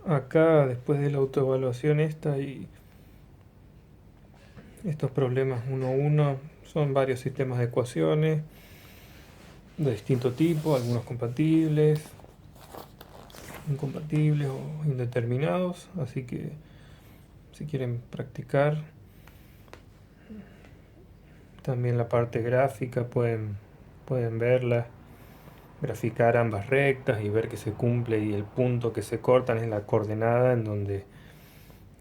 acá después de la autoevaluación esta y estos problemas 1-1 son varios sistemas de ecuaciones de distinto tipo, algunos compatibles, incompatibles o indeterminados, así que si quieren practicar también la parte gráfica pueden verla, graficar ambas rectas y ver que se cumple y el punto que se cortan es la coordenada en donde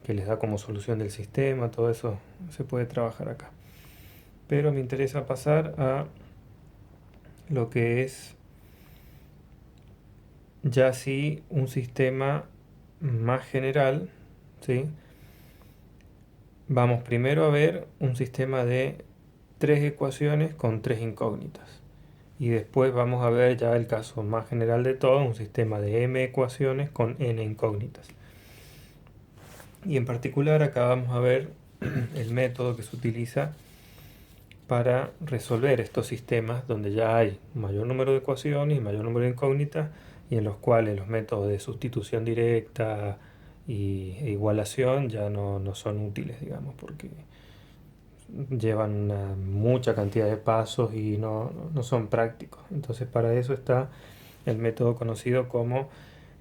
que les da como solución del sistema, todo eso se puede trabajar acá. Pero me interesa pasar a lo que es ya sí un sistema más general, ¿sí? Vamos primero a ver un sistema de tres ecuaciones con tres incógnitas. Y después vamos a ver ya el caso más general de todo, un sistema de m ecuaciones con n incógnitas. Y en particular acá vamos a ver el método que se utiliza para resolver estos sistemas donde ya hay mayor número de ecuaciones y mayor número de incógnitas y en los cuales los métodos de sustitución directa e igualación ya no son útiles, digamos, porque llevan una mucha cantidad de pasos y no son prácticos. Entonces para eso está el método conocido como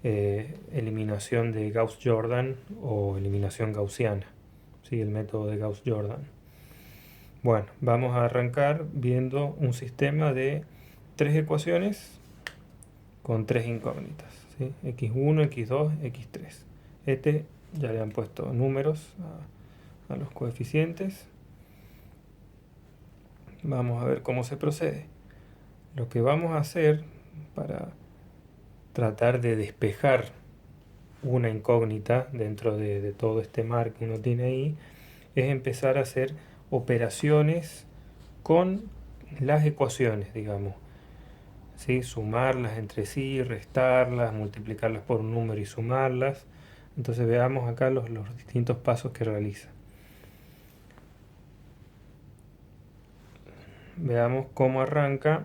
eliminación de Gauss-Jordan o eliminación gaussiana, ¿sí? El método de Gauss-Jordan. Bueno, vamos a arrancar viendo un sistema de tres ecuaciones con tres incógnitas, ¿sí? X1, X2, X3. Este ya le han puesto números a los coeficientes. Vamos a ver cómo se procede. Lo que vamos a hacer para tratar de despejar una incógnita dentro de todo este mar que uno tiene ahí es empezar a hacer operaciones con las ecuaciones, digamos, ¿sí? Sumarlas entre sí, restarlas, multiplicarlas por un número y sumarlas. Entonces veamos acá los distintos pasos que realiza. Veamos cómo arranca.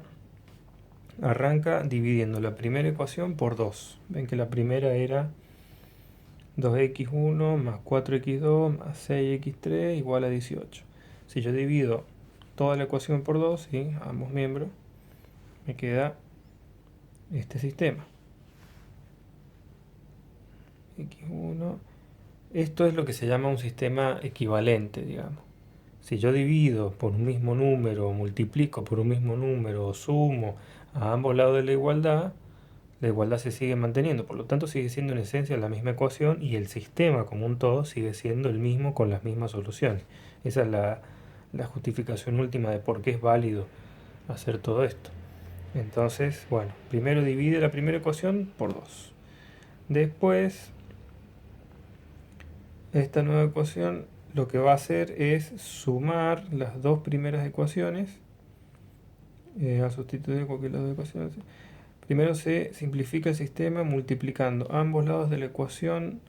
Arranca dividiendo la primera ecuación por 2. Ven que la primera era 2x1 más 4x2 más 6x3 igual a 18. Si yo divido toda la ecuación por 2, ¿sí? Ambos miembros, me queda este sistema. X1. Esto es lo que se llama un sistema equivalente, digamos. Si yo divido por un mismo número, multiplico por un mismo número o sumo a ambos lados de la igualdad se sigue manteniendo. Por lo tanto, sigue siendo en esencia la misma ecuación y el sistema como un todo sigue siendo el mismo con las mismas soluciones. Esa es la justificación última de por qué es válido hacer todo esto. Entonces, bueno, primero divide la primera ecuación por 2. Después, esta nueva ecuación lo que va a hacer es sumar las dos primeras ecuaciones a sustituir cualquier de las dos ecuaciones. Primero se simplifica el sistema multiplicando ambos lados de la ecuación,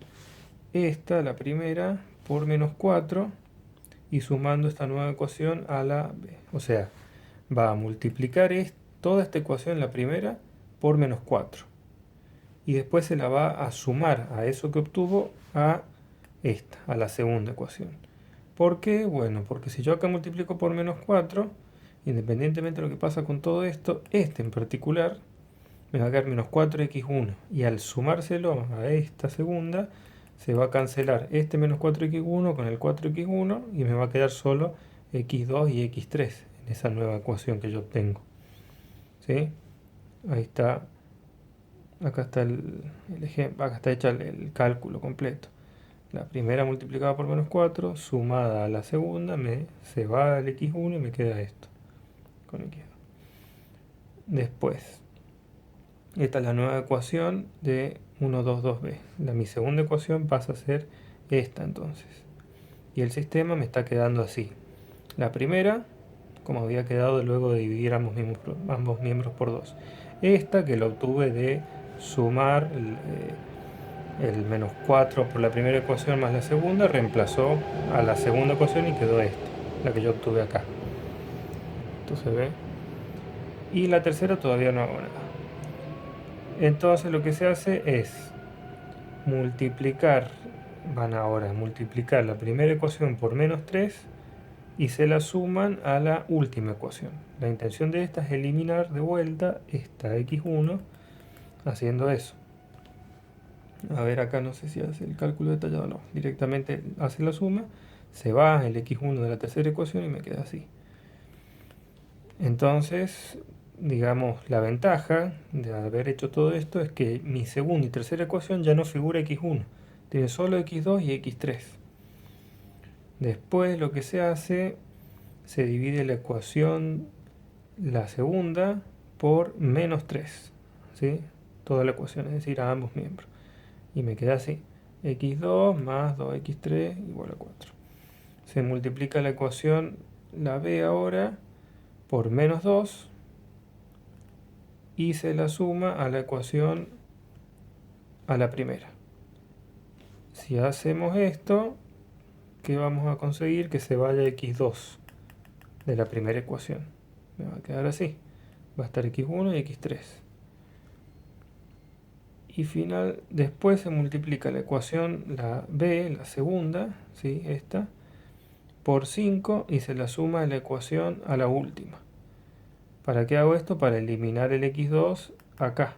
esta, la primera, por menos 4 y sumando esta nueva ecuación a la b. O sea, va a multiplicar toda esta ecuación, la primera, por menos 4. Y después se la va a sumar a eso que obtuvo a esta, a la segunda ecuación. ¿Por qué? Bueno, porque si yo acá multiplico por menos 4, independientemente de lo que pasa con todo esto, este en particular me va a quedar menos 4x1. Y al sumárselo a esta segunda, se va a cancelar este menos 4x1 con el 4x1 y me va a quedar solo x2 y x3 en esa nueva ecuación que yo obtengo. ¿Sí? Ahí está. Acá está el ejemplo, acá está hecha el cálculo completo. La primera multiplicada por menos 4, sumada a la segunda, se va al x1 y me queda esto, con x2. Después, esta es la nueva ecuación de 1, 2, 2b. Mi segunda ecuación pasa a ser esta entonces. Y el sistema me está quedando así. La primera, como había quedado luego de dividir ambos miembros por 2. Esta que lo obtuve de sumar el menos 4 por la primera ecuación más la segunda, reemplazó a la segunda ecuación y quedó esta, la que yo obtuve acá. Entonces ve. Y la tercera todavía no hago nada. Entonces lo que se hace es multiplicar, van ahora a multiplicar la primera ecuación por menos 3 y se la suman a la última ecuación. La intención de esta es eliminar de vuelta esta x1 haciendo eso. A ver, acá no sé si hace el cálculo detallado o no. Directamente hace la suma, se va el x1 de la tercera ecuación y me queda así. Entonces, digamos, la ventaja de haber hecho todo esto es que mi segunda y tercera ecuación ya no figura x1. Tiene solo x2 y x3. Después lo que se hace, se divide la ecuación, la segunda, por menos 3. ¿Sí? Toda la ecuación, es decir, a ambos miembros. Y me queda así. x2 más 2x3 igual a 4. Se multiplica la ecuación, la b ahora, por menos 2 y se la suma a la ecuación a la primera. Si hacemos esto, ¿qué vamos a conseguir? Que se vaya x2 de la primera ecuación. Me va a quedar así. Va a estar x1 y x3. Y después se multiplica la ecuación, la b, la segunda, ¿sí? Esta, por 5 y se la suma a la ecuación a la última. ¿Para qué hago esto? Para eliminar el x2 acá.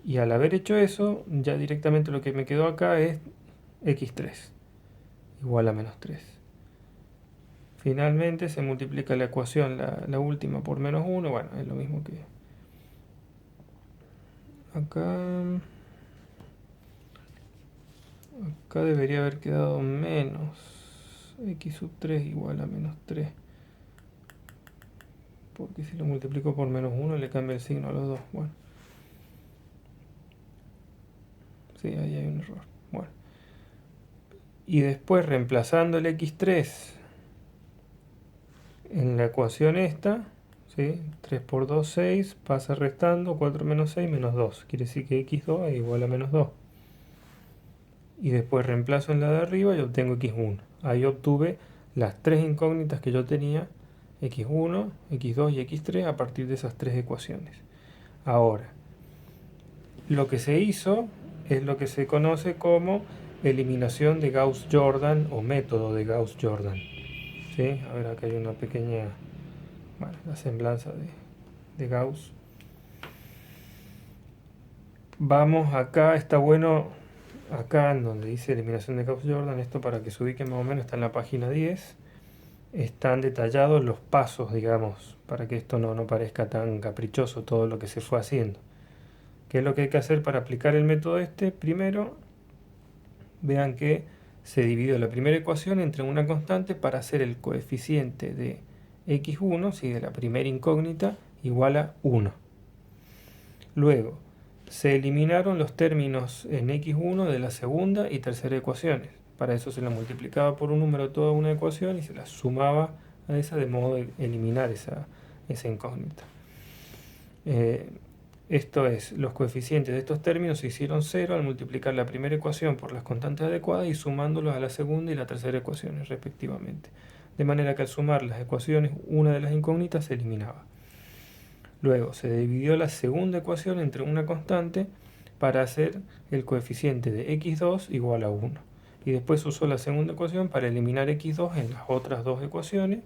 Y al haber hecho eso, ya directamente lo que me quedó acá es x3 igual a menos 3. Finalmente se multiplica la ecuación, la última, por menos 1. Bueno, es lo mismo que acá. Acá debería haber quedado menos x sub 3 igual a menos 3. Porque si lo multiplico por menos 1 le cambia el signo a los dos. Bueno. Sí, ahí hay un error. Bueno. Y después reemplazando el x3 en la ecuación esta, ¿sí? 3 por 2, 6, pasa restando, 4 menos 6, menos 2. Quiere decir que x2 es igual a menos 2. Y después reemplazo en la de arriba y obtengo x1. Ahí obtuve las tres incógnitas que yo tenía, x1, x2 y x3, a partir de esas tres ecuaciones. Ahora, lo que se hizo es lo que se conoce como eliminación de Gauss-Jordan o método de Gauss-Jordan. ¿Sí? A ver, acá hay una pequeña, bueno, la semblanza de Gauss. Vamos acá, está bueno, acá en donde dice eliminación de Gauss-Jordan, esto para que se ubique más o menos, está en la página 10. Están detallados los pasos, digamos, para que esto no parezca tan caprichoso todo lo que se fue haciendo. ¿Qué es lo que hay que hacer para aplicar el método este? Primero, vean que se dividió la primera ecuación entre una constante para hacer el coeficiente de x1, ¿sí? De la primera incógnita, igual a 1. Luego, se eliminaron los términos en x1 de la segunda y tercera ecuaciones. Para eso se la multiplicaba por un número toda una ecuación y se la sumaba a esa de modo de eliminar esa incógnita. Esto es, los coeficientes de estos términos se hicieron 0 al multiplicar la primera ecuación por las constantes adecuadas y sumándolos a la segunda y la tercera ecuaciones respectivamente. De manera que al sumar las ecuaciones, una de las incógnitas se eliminaba. Luego se dividió la segunda ecuación entre una constante para hacer el coeficiente de x2 igual a 1. Y después usó la segunda ecuación para eliminar x2 en las otras dos ecuaciones.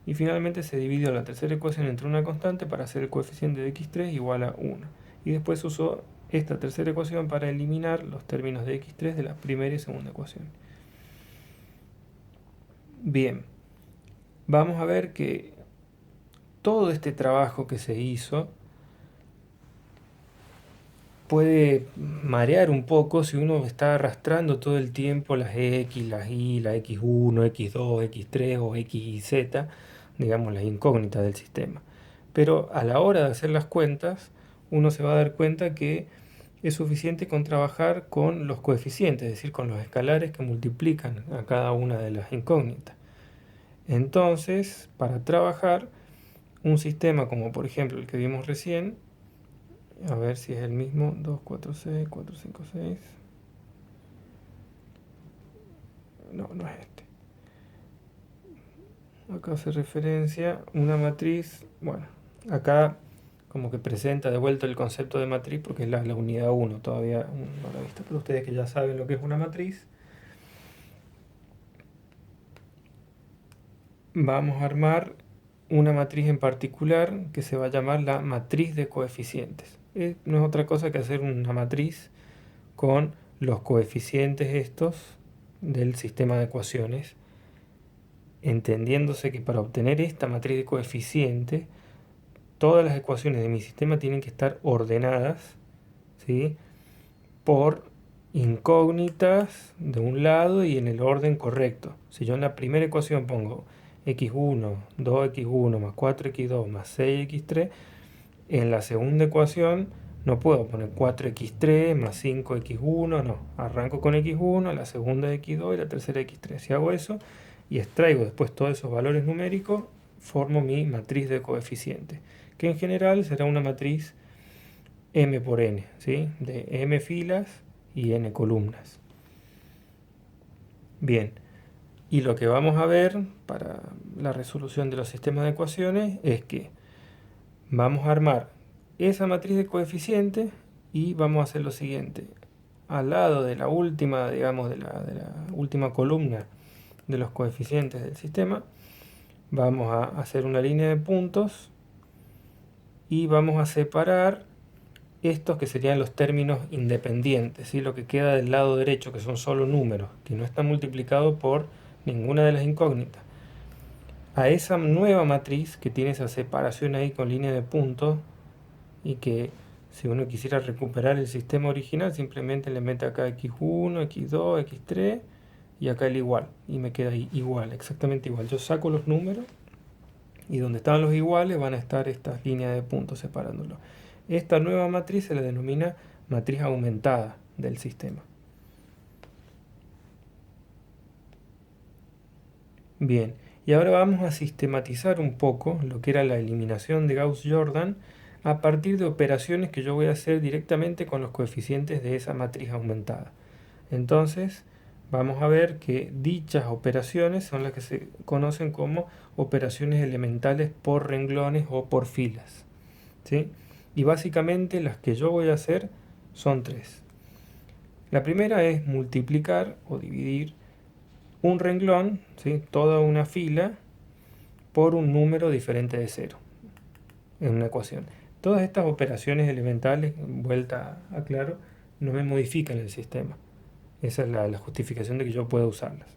Y finalmente se dividió la tercera ecuación entre una constante para hacer el coeficiente de x3 igual a 1. Y después usó esta tercera ecuación para eliminar los términos de x3 de la primera y segunda ecuación. Bien, vamos a ver que todo este trabajo que se hizo puede marear un poco si uno está arrastrando todo el tiempo las x, las y, la x1, x2, x3 o x y z, digamos las incógnitas del sistema. Pero a la hora de hacer las cuentas, uno se va a dar cuenta que es suficiente con trabajar con los coeficientes, es decir, con los escalares que multiplican a cada una de las incógnitas. Entonces, para trabajar un sistema como por ejemplo el que vimos recién, a ver si es el mismo, 2, 4, 6, 4, 5, 6. No, no es este. Acá hace referencia una matriz, bueno, acá como que presenta de vuelta el concepto de matriz porque es la unidad 1, todavía no la he visto, pero ustedes que ya saben lo que es una matriz, vamos a armar una matriz en particular que se va a llamar la matriz de coeficientes. No es otra cosa que hacer una matriz con los coeficientes estos del sistema de ecuaciones, entendiéndose que para obtener esta matriz de coeficientes, todas las ecuaciones de mi sistema tienen que estar ordenadas, ¿sí?, por incógnitas de un lado y en el orden correcto. Si yo en la primera ecuación pongo x1, 2x1 más 4x2 más 6x3, en la segunda ecuación no puedo poner 4x3 más 5x1, no. Arranco con x1, la segunda x2 y la tercera x3. Si hago eso y extraigo después todos esos valores numéricos, formo mi matriz de coeficientes, que en general será una matriz m por n, ¿sí?, de m filas y n columnas. Bien, y lo que vamos a ver para la resolución de los sistemas de ecuaciones es que vamos a armar esa matriz de coeficientes y vamos a hacer lo siguiente. Al lado de la última, digamos, de la última columna de los coeficientes del sistema, vamos a hacer una línea de puntos y vamos a separar estos que serían los términos independientes, ¿sí?, lo que queda del lado derecho, que son solo números, que no están multiplicados por ninguna de las incógnitas. A esa nueva matriz que tiene esa separación ahí con línea de puntos, y que si uno quisiera recuperar el sistema original, simplemente le mete acá x1, x2, x3 y acá el igual, y me queda ahí igual, exactamente igual. Yo saco los números y donde están los iguales van a estar estas líneas de puntos separándolos. Esta nueva matriz se le denomina matriz aumentada del sistema. Bien, y ahora vamos a sistematizar un poco lo que era la eliminación de Gauss-Jordan a partir de operaciones que yo voy a hacer directamente con los coeficientes de esa matriz aumentada. Entonces, vamos a ver que dichas operaciones son las que se conocen como operaciones elementales por renglones o por filas, ¿sí? Y básicamente las que yo voy a hacer son tres. La primera es multiplicar o dividir un renglón, ¿sí?, toda una fila, por un número diferente de 0 en una ecuación. Todas estas operaciones elementales, vuelta a claro, no me modifican el sistema. Esa es la justificación de que yo pueda usarlas.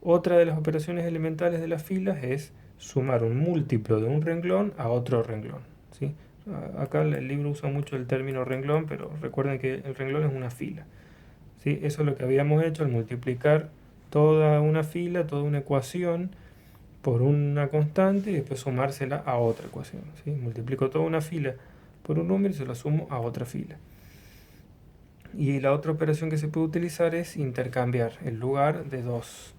Otra de las operaciones elementales de las filas es sumar un múltiplo de un renglón a otro renglón, ¿sí? Acá el libro usa mucho el término renglón, pero recuerden que el renglón es una fila, ¿sí? Eso es lo que habíamos hecho al multiplicar toda una fila, toda una ecuación por una constante y después sumársela a otra ecuación, ¿sí? Multiplico toda una fila por un número y se la sumo a otra fila. Y la otra operación que se puede utilizar es intercambiar el lugar de dos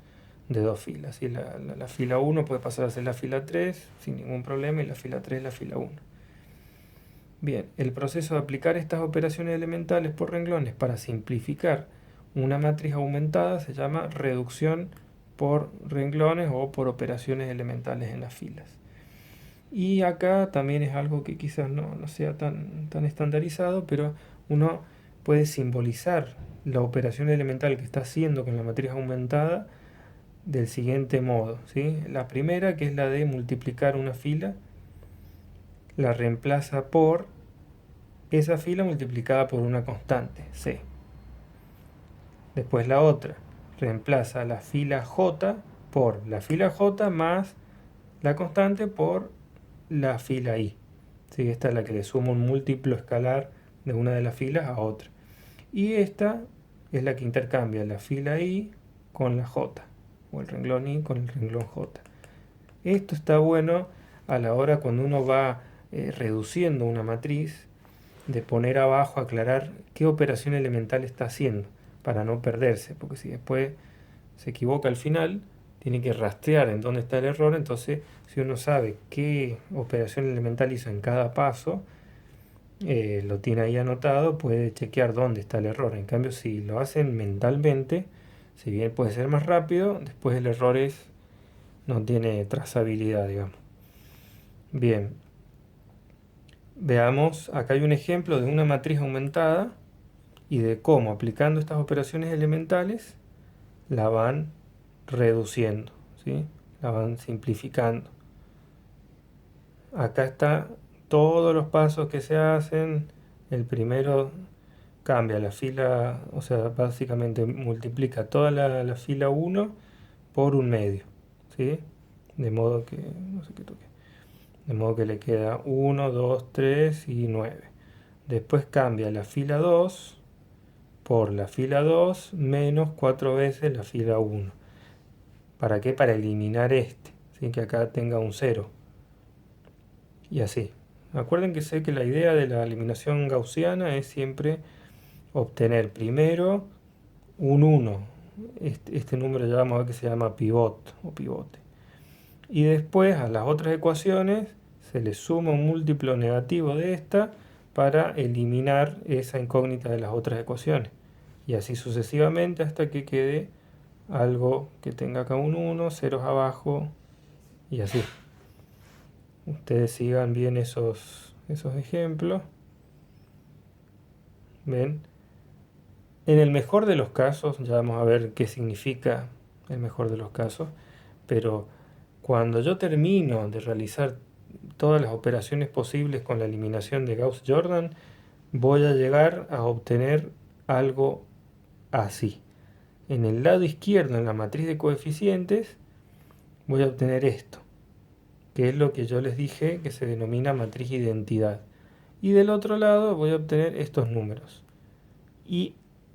filas, ¿sí? La fila 1 puede pasar a ser la fila 3 sin ningún problema y la fila 3 la fila 1. Bien, el proceso de aplicar estas operaciones elementales por renglones para simplificar una matriz aumentada se llama reducción por renglones o por operaciones elementales en las filas. Y acá también es algo que quizás no sea tan estandarizado, pero uno puede simbolizar la operación elemental que está haciendo con la matriz aumentada del siguiente modo, ¿sí? La primera, que es la de multiplicar una fila, la reemplaza por esa fila multiplicada por una constante, c. Después la otra, reemplaza la fila j por la fila j más la constante por la fila i, ¿sí? Esta es la que le suma un múltiplo escalar de una de las filas a otra. Y esta es la que intercambia la fila i con la j, o el renglón i con el renglón j. Esto está bueno a la hora cuando uno va reduciendo una matriz, de poner abajo, aclarar qué operación elemental está haciendo, para no perderse, porque si después se equivoca al final, tiene que rastrear en dónde está el error. Entonces, si uno sabe qué operación elemental hizo en cada paso, lo tiene ahí anotado, puede chequear dónde está el error. En cambio, si lo hacen mentalmente, si bien puede ser más rápido, después el error no tiene trazabilidad, digamos. Bien. Veamos, acá hay un ejemplo de una matriz aumentada y de cómo aplicando estas operaciones elementales la van reduciendo, ¿sí? La van simplificando. Acá está todos los pasos que se hacen. El primero cambia la fila, o sea, básicamente multiplica toda la fila 1 por un medio, ¿sí? De modo que, no sé qué toque, de modo que le queda 1, 2, 3 y 9. Después cambia la fila 2 por la fila 2 menos 4 veces la fila 1. ¿Para qué? Para eliminar este, ¿sí? Que acá tenga un 0. Y así. Acuerden que sé que la idea de la eliminación gaussiana es siempre obtener primero un 1. Este número ya vamos a ver que se llama pivot o pivote. Y después a las otras ecuaciones se le suma un múltiplo negativo de esta para eliminar esa incógnita de las otras ecuaciones. Y así sucesivamente hasta que quede algo que tenga acá un 1, ceros abajo y así. Ustedes sigan bien esos ejemplos. ¿Ven? En el mejor de los casos, ya vamos a ver qué significa el mejor de los casos, pero cuando yo termino de realizar todas las operaciones posibles con la eliminación de Gauss-Jordan, voy a llegar a obtener algo así. En el lado izquierdo, en la matriz de coeficientes, voy a obtener esto, que es lo que yo les dije que se denomina matriz identidad. Y del otro lado voy a obtener estos números. Y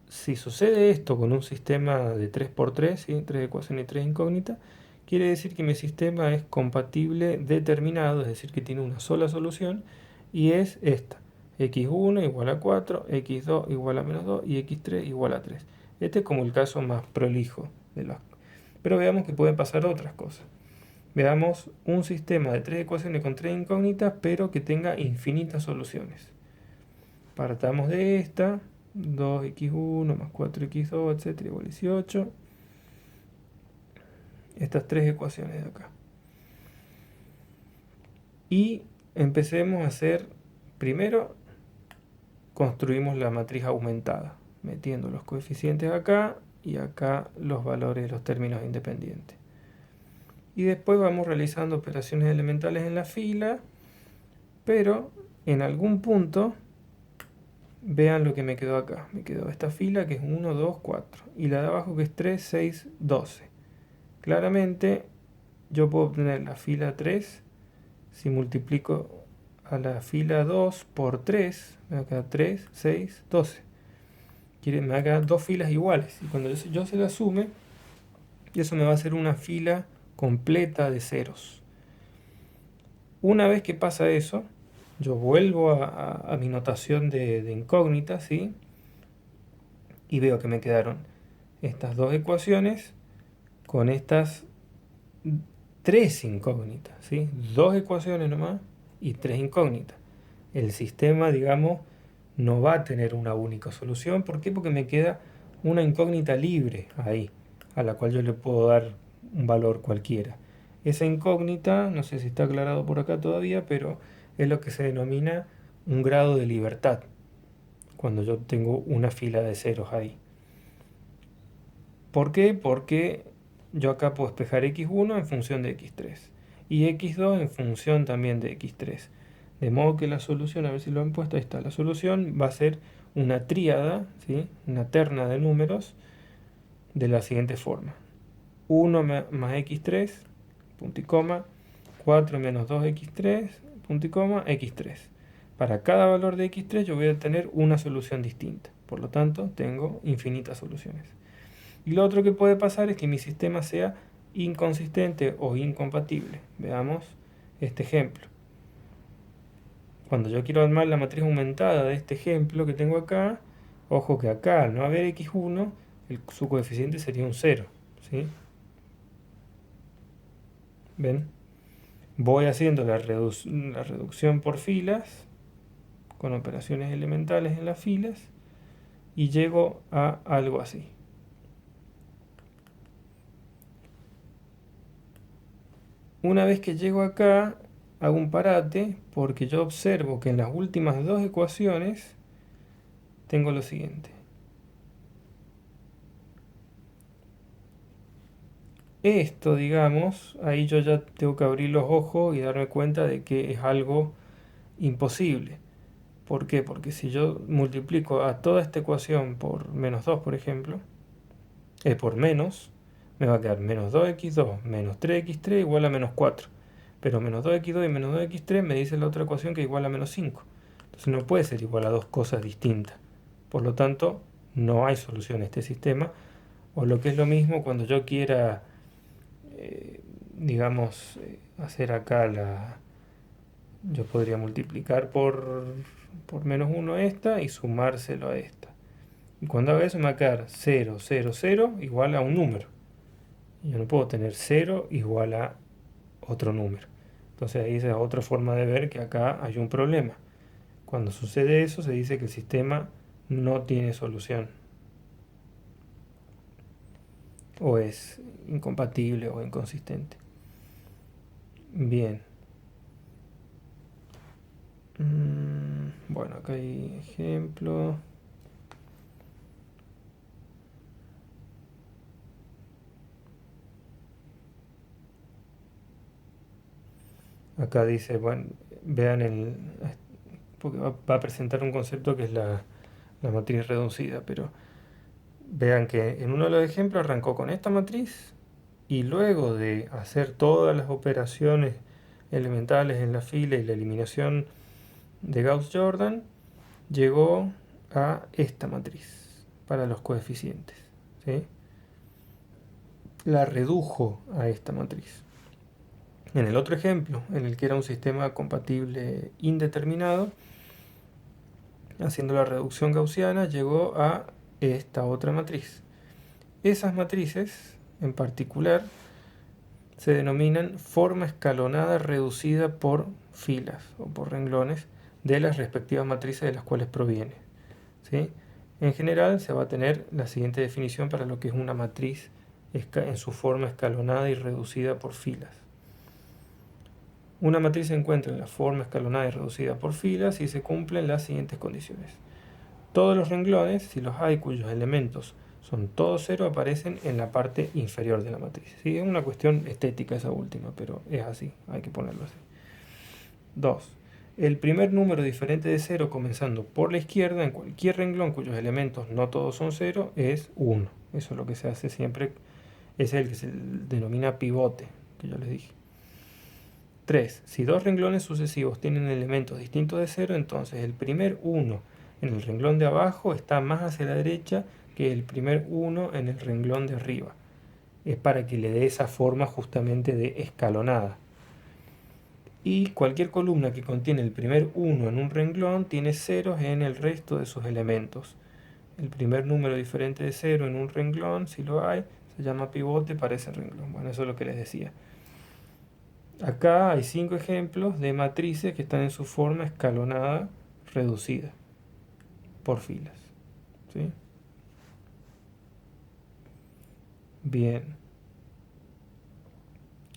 si sucede esto con un sistema de 3×3, ¿sí? 3 ecuaciones y 3 incógnitas, quiere decir que mi sistema es compatible determinado, es decir, que tiene una sola solución, y es esta: x1 igual a 4, x2 igual a menos 2 y x3 igual a 3. Este es como el caso más prolijo de las. Pero veamos que pueden pasar otras cosas. Veamos un sistema de 3 ecuaciones con 3 incógnitas, pero que tenga infinitas soluciones. Partamos de esta: 2x1 más 4x2, etcétera, igual a 18. Estas tres ecuaciones de acá. Y empecemos a hacer, primero construimos la matriz aumentada, metiendo los coeficientes acá y acá los valores de los términos independientes. Y después vamos realizando operaciones elementales en la fila, pero en algún punto, vean lo que me quedó acá. Me quedó esta fila que es 1, 2, 4. Y la de abajo que es 3, 6, 12. Claramente yo puedo obtener la fila 3 si multiplico a la fila 2 por 3, me va a quedar 3, 6, 12. Me va a quedar dos filas iguales. Y cuando yo se la sume, eso me va a hacer una fila completa de ceros. Una vez que pasa eso, yo vuelvo a mi notación de incógnita, ¿sí? Y veo que me quedaron estas dos ecuaciones con estas tres incógnitas, ¿sí? Dos ecuaciones nomás y tres incógnitas. El sistema, digamos, no va a tener una única solución. ¿Por qué? Porque me queda una incógnita libre ahí, a la cual yo le puedo dar un valor cualquiera. Esa incógnita, no sé si está aclarado por acá todavía, pero es lo que se denomina un grado de libertad, cuando yo tengo una fila de ceros ahí. ¿Por qué? Porque yo acá puedo espejar x1 en función de x3 y x2 en función también de x3. De modo que la solución, a ver si lo han puesto, ahí está, la solución va a ser una tríada, ¿sí? Una terna de números de la siguiente forma: 1 más x3, punto y coma, 4 menos 2x3, punto y coma, x3. Para cada valor de x3 yo voy a tener una solución distinta. Por lo tanto, tengo infinitas soluciones. Y lo otro que puede pasar es que mi sistema sea inconsistente o incompatible. Veamos este ejemplo. Cuando yo quiero armar la matriz aumentada de este ejemplo que tengo acá, ojo que acá, al no haber x1, su coeficiente sería un 0, ¿sí? ¿Ven? Voy haciendo la reducción por filas, con operaciones elementales en las filas, y llego a algo así. Una vez que llego acá, hago un parate porque yo observo que en las últimas dos ecuaciones tengo lo siguiente. Esto, digamos, ahí yo ya tengo que abrir los ojos y darme cuenta de que es algo imposible. ¿Por qué? Porque si yo multiplico a toda esta ecuación por menos 2, por ejemplo, por menos, me va a quedar menos 2x2 menos 3x3 igual a menos 4. Pero menos 2x2 y menos 2x3 me dice la otra ecuación que es igual a menos 5. Entonces no puede ser igual a dos cosas distintas. Por lo tanto, no hay solución a este sistema. O lo que es lo mismo, cuando yo quiera, digamos, hacer acá la... Yo podría multiplicar por menos 1 esta y sumárselo a esta. Y cuando haga eso me va a quedar 0, 0, 0 igual a un número. Y yo no puedo tener 0 igual a otro número. Entonces ahí es otra forma de ver que acá hay un problema. Cuando sucede eso se dice que el sistema no tiene solución. O es incompatible o inconsistente. Bien. Bueno, acá hay ejemplo. Acá dice, bueno, vean porque va a presentar un concepto que es la matriz reducida, pero vean que en uno de los ejemplos arrancó con esta matriz y luego de hacer todas las operaciones elementales en la fila y la eliminación de Gauss-Jordan, llegó a esta matriz para los coeficientes, ¿sí? La redujo a esta matriz. En el otro ejemplo, en el que era un sistema compatible indeterminado, haciendo la reducción gaussiana, llegó a esta otra matriz. Esas matrices, en particular, se denominan forma escalonada reducida por filas o por renglones de las respectivas matrices de las cuales proviene, ¿sí? En general se va a tener la siguiente definición para lo que es una matriz en su forma escalonada y reducida por filas. Una matriz se encuentra en la forma escalonada y reducida por filas si se cumplen las siguientes condiciones. Todos los renglones, si los hay cuyos elementos son todos cero, aparecen en la parte inferior de la matriz. ¿Sí? Es una cuestión estética esa última, pero es así, hay que ponerlo así. 2. El primer número diferente de 0 comenzando por la izquierda en cualquier renglón cuyos elementos no todos son 0 es 1. Eso es lo que se hace siempre, es el que se denomina pivote, que yo les dije. 3. Si dos renglones sucesivos tienen elementos distintos de 0, entonces el primer 1 en el renglón de abajo está más hacia la derecha que el primer 1 en el renglón de arriba. Es para que le dé esa forma justamente de escalonada. Y cualquier columna que contiene el primer 1 en un renglón tiene ceros en el resto de sus elementos. El primer número diferente de 0 en un renglón, si lo hay, se llama pivote para ese renglón. Bueno, eso es lo que les decía. Acá hay 5 ejemplos de matrices que están en su forma escalonada reducida por filas, ¿sí? Bien.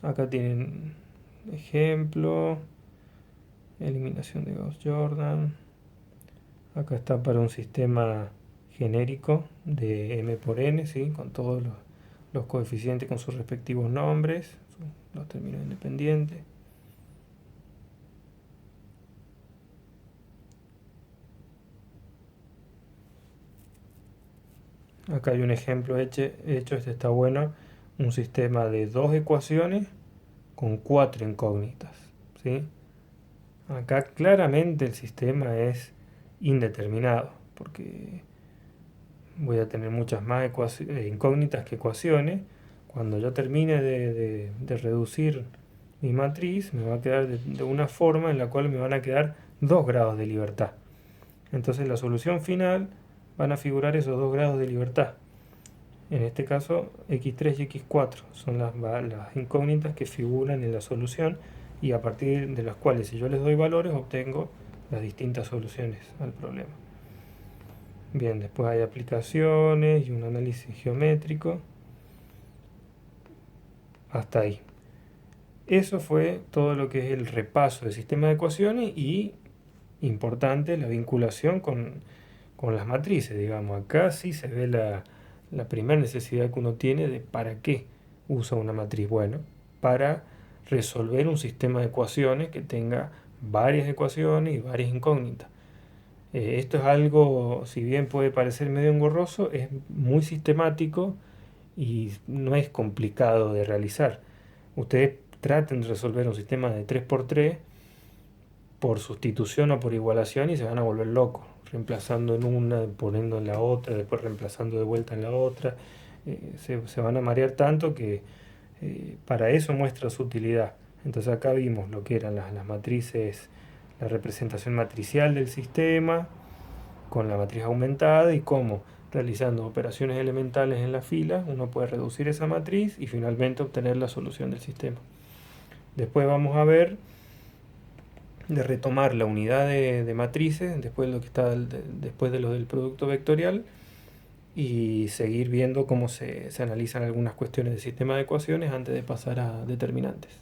Acá tienen ejemplo, eliminación de Gauss-Jordan. Acá está para un sistema genérico de m por n, ¿sí? Con todos los coeficientes con sus respectivos nombres, los términos independientes. Acá hay un ejemplo hecho, este está bueno, un sistema de dos ecuaciones con 4 incógnitas, ¿sí? Acá claramente el sistema es indeterminado, porque voy a tener muchas más incógnitas que ecuaciones. Cuando yo termine de reducir mi matriz, me va a quedar de una forma en la cual me van a quedar 2 grados de libertad. Entonces la solución final van a figurar esos 2 grados de libertad. En este caso, x3 y x4 son las incógnitas que figuran en la solución y a partir de las cuales, si yo les doy valores, obtengo las distintas soluciones al problema. Bien, después hay aplicaciones y un análisis geométrico. Hasta ahí. Eso fue todo lo que es el repaso del sistema de ecuaciones y, importante, la vinculación con las matrices, digamos. Acá sí se ve la primera necesidad que uno tiene de para qué usa una matriz. Bueno, para resolver un sistema de ecuaciones que tenga varias ecuaciones y varias incógnitas. Esto es algo, si bien puede parecer medio engorroso, es muy sistemático y no es complicado de realizar. Ustedes traten de resolver un sistema de 3x3 por sustitución o por igualación y se van a volver locos, reemplazando en una, poniendo en la otra, después reemplazando de vuelta en la otra. Se van a marear tanto que para eso muestra su utilidad. Entonces acá vimos lo que eran las matrices, la representación matricial del sistema con la matriz aumentada y cómo realizando operaciones elementales en la fila uno puede reducir esa matriz y finalmente obtener la solución del sistema. Después vamos a ver de retomar la unidad de matrices después de lo que está después de lo del producto vectorial y seguir viendo cómo se analizan algunas cuestiones del sistema de ecuaciones antes de pasar a determinantes.